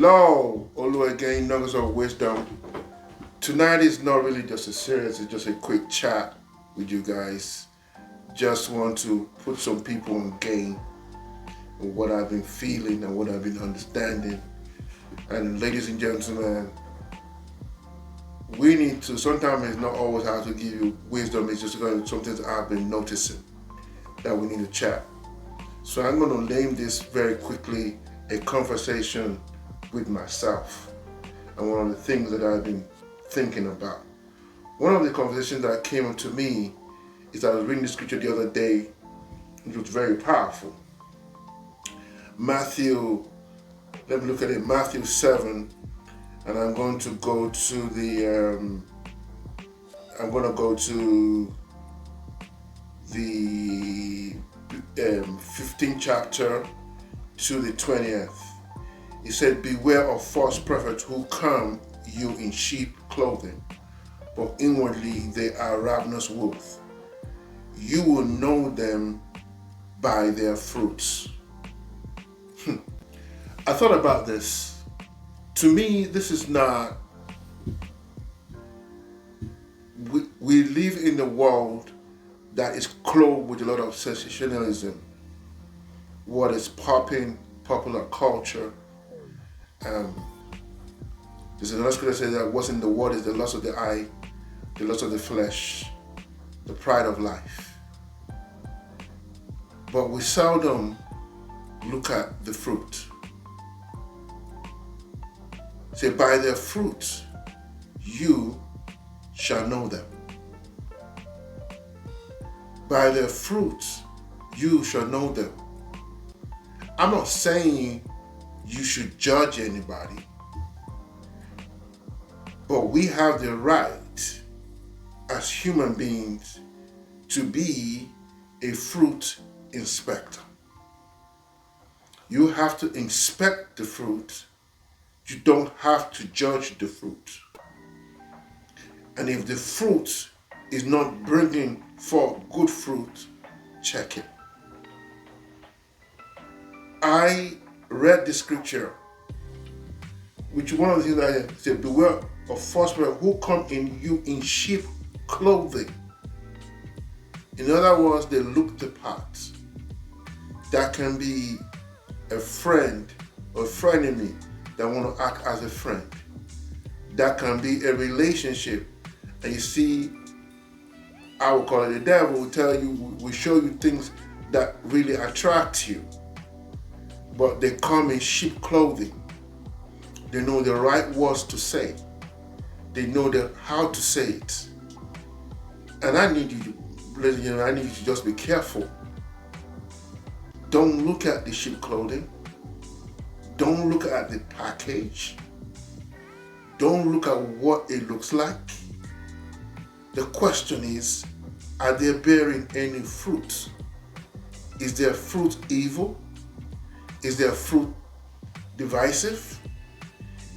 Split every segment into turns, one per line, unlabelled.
Hello, Olu again, Nuggets of Wisdom. Tonight is not really just a series, it's just a quick chat with you guys. Just want to put some people on game on what I've been feeling and what I've been understanding. And ladies and gentlemen, we need to, sometimes it's not always how to give you wisdom, it's just something that I've been noticing that we need to chat. So I'm going to name this very quickly a conversation with myself and one of the things that I've been thinking about. One of the conversations that came up to me is I was reading the scripture the other day, which was very powerful. Matthew, let me look at it, Matthew 7, and I'm going to go to the 15th chapter to the 20th. He said, beware of false prophets who come you in sheep clothing, but inwardly they are ravenous wolves. You will know them by their fruits. I thought about this. To me, this is not, we live in a world that is clothed with a lot of sensationalism. What is popping, popular culture. There's another scripture that says that what's in the world is the lust of the eye, the lust of the flesh, the pride of life. But we seldom look at the fruit. Say, by their fruits you shall know them. By their fruits you shall know them. I'm not saying you should judge anybody, but we have the right as human beings to be a fruit inspector. You have to inspect the fruit. You don't have to judge the fruit. And if the fruit is not bringing forth good fruit, check it. I read the scripture, which one of the things that I said, beware of false prophets who come in you in sheep clothing. In other words, they look the part. That can be a friend or frenemy that want to act as a friend. That can be a relationship, and you see, I would call it the devil will tell you, will show you things that really attract you. But they come in sheep clothing. They know the right words to say. They know how to say it. And I need you to just be careful. Don't look at the sheep clothing. Don't look at the package. Don't look at what it looks like. The question is, are they bearing any fruit? Is their fruit evil? Is their fruit divisive?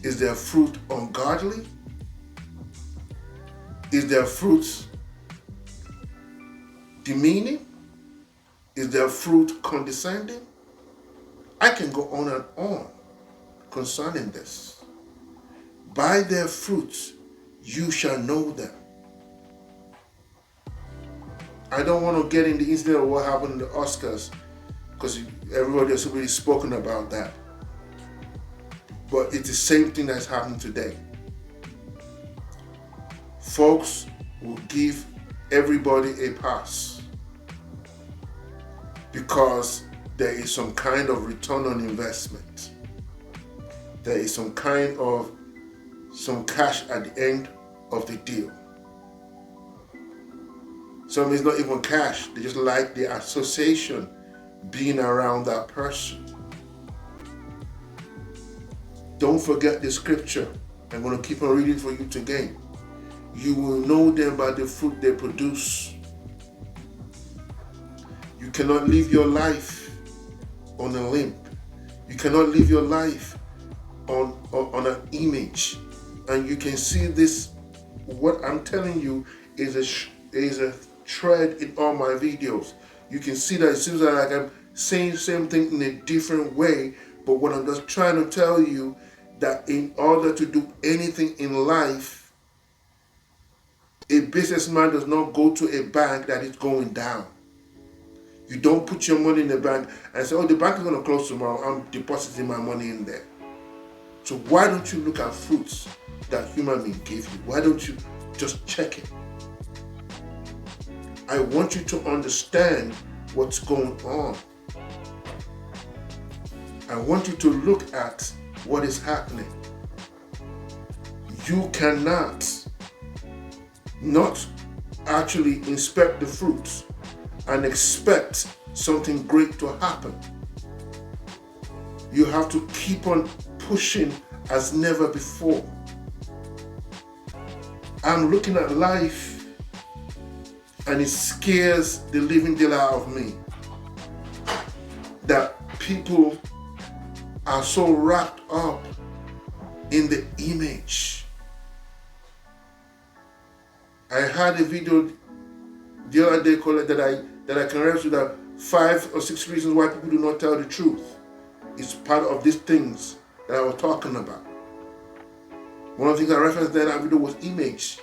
Is their fruit ungodly? Is their fruit demeaning? Is their fruit condescending? I can go on and on concerning this. By their fruits you shall know them. I don't want to get in the incident of what happened in the Oscars, because everybody has already spoken about that. But it's the same thing that's happening today. Folks will give everybody a pass because there is some kind of return on investment. There is some kind of cash at the end of the deal. Some is not even cash. They just like the association being around that person. Don't forget the scripture. I'm going to keep on reading for you today. You will know them by the fruit they produce. You cannot live your life on a limp. You cannot live your life on an image. And you can see this, what I'm telling you is a thread in all my videos. You can see that it seems like I'm saying the same thing in a different way, but what I'm just trying to tell you, that in order to do anything in life, a businessman does not go to a bank that is going down. You don't put your money in the bank and say, oh, the bank is going to close tomorrow, I'm depositing my money in there. So why don't you look at fruits that human beings give you? Why don't you just check it? I want you to understand what's going on. I want you to look at what is happening. You cannot not actually inspect the fruits and expect something great to happen. You have to keep on pushing as never before. I'm looking at life and it scares the living daylight out of me that people are so wrapped up in the image. I had a video the other day called that I can refer to, that 5 or 6 reasons why people do not tell the truth. It's part of these things that I was talking about. One of the things I referenced in that video was image.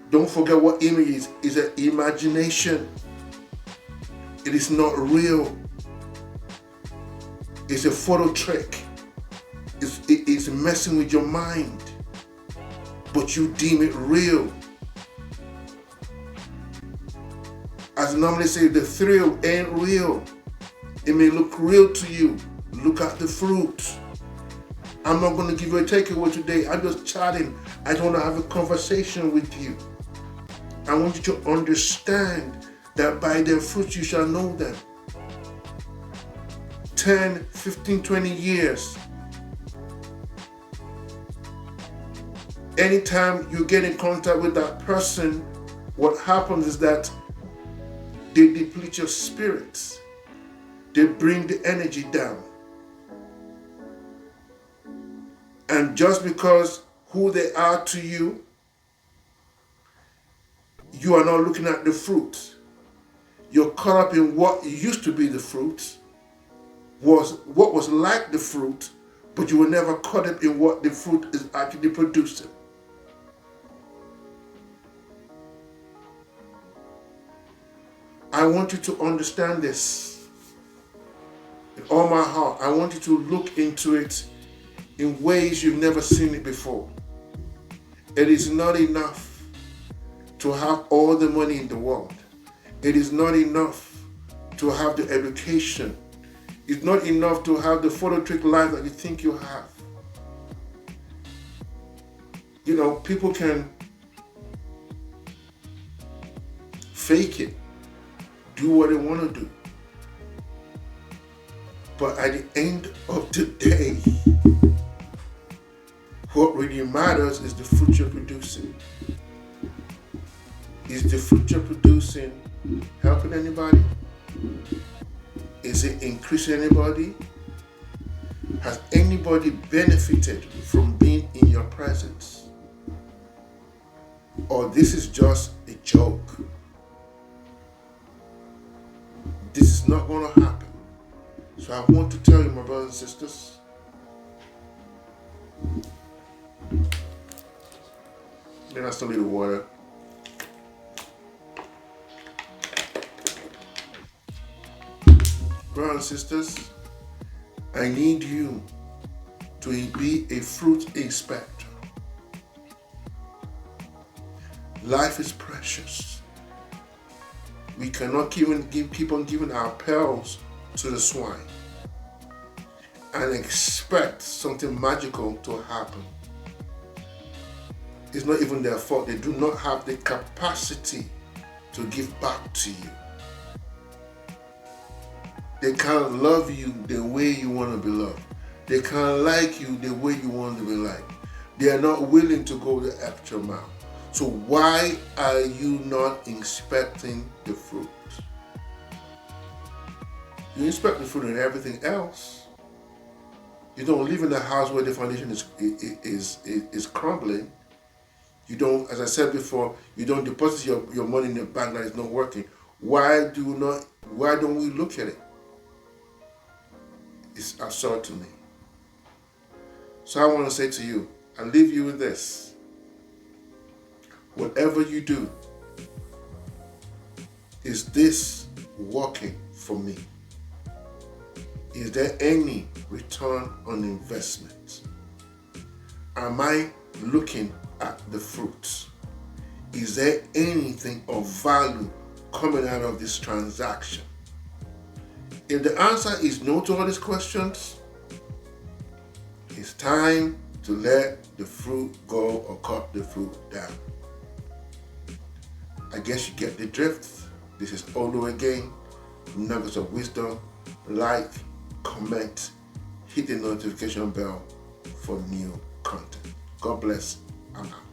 Don't forget what image is. It's an imagination. It is not real. It's a photo trick. It's messing with your mind. But you deem it real. As I normally say, the thrill ain't real. It may look real to you. Look at the fruit. I'm not going to give you a takeaway today. I'm just chatting. I just want to have a conversation with you. I want you to understand that by their fruits you shall know them. 10, 15, 20 years. Anytime you get in contact with that person, what happens is that they deplete your spirits. They bring the energy down. And just because who they are to you, you are not looking at the fruit. You're caught up in what used to be the fruit, what was like the fruit, but you were never caught up in what the fruit is actually producing. I want you to understand this with all my heart. I want you to look into it in ways you've never seen it before. It is not enough to have all the money in the world. It is not enough to have the education. It's not enough to have the photo trick life that you think you have. You know, people can fake it, do what they want to do. But at the end of the day, what really matters is the fruit you're producing. Is the fruit you're producing helping anybody? Is it increasing anybody? Has anybody benefited from being in your presence? Or this is just a joke? This is not going to happen. So I want to tell you, my brothers and sisters, then I still need the water. Brothers and sisters, I need you to be a fruit inspector. Life is precious. We cannot keep on giving our pearls to the swine and expect something magical to happen. It's not even their fault. They do not have the capacity to give back to you. They can't love you the way you want to be loved. They can't like you the way you want to be liked. They are not willing to go the extra mile. So why are you not inspecting the fruit? You inspect the fruit and everything else. You don't live in a house where the foundation is crumbling. You don't, as I said before, you don't deposit your money in the bank that is not working. Why don't we look at it? It's absurd to me. So I want to say to you, I leave you with this. Whatever you do, is this working for me? Is there any return on investment? Am I looking at the fruits? Is there anything of value coming out of this transaction? If the answer is no to all these questions, it's time to let the fruit go or cut the fruit down. I guess you get the drift. This is Olu again, Nuggets of Wisdom. Like, comment, hit the notification bell for new content. God bless. I'm out.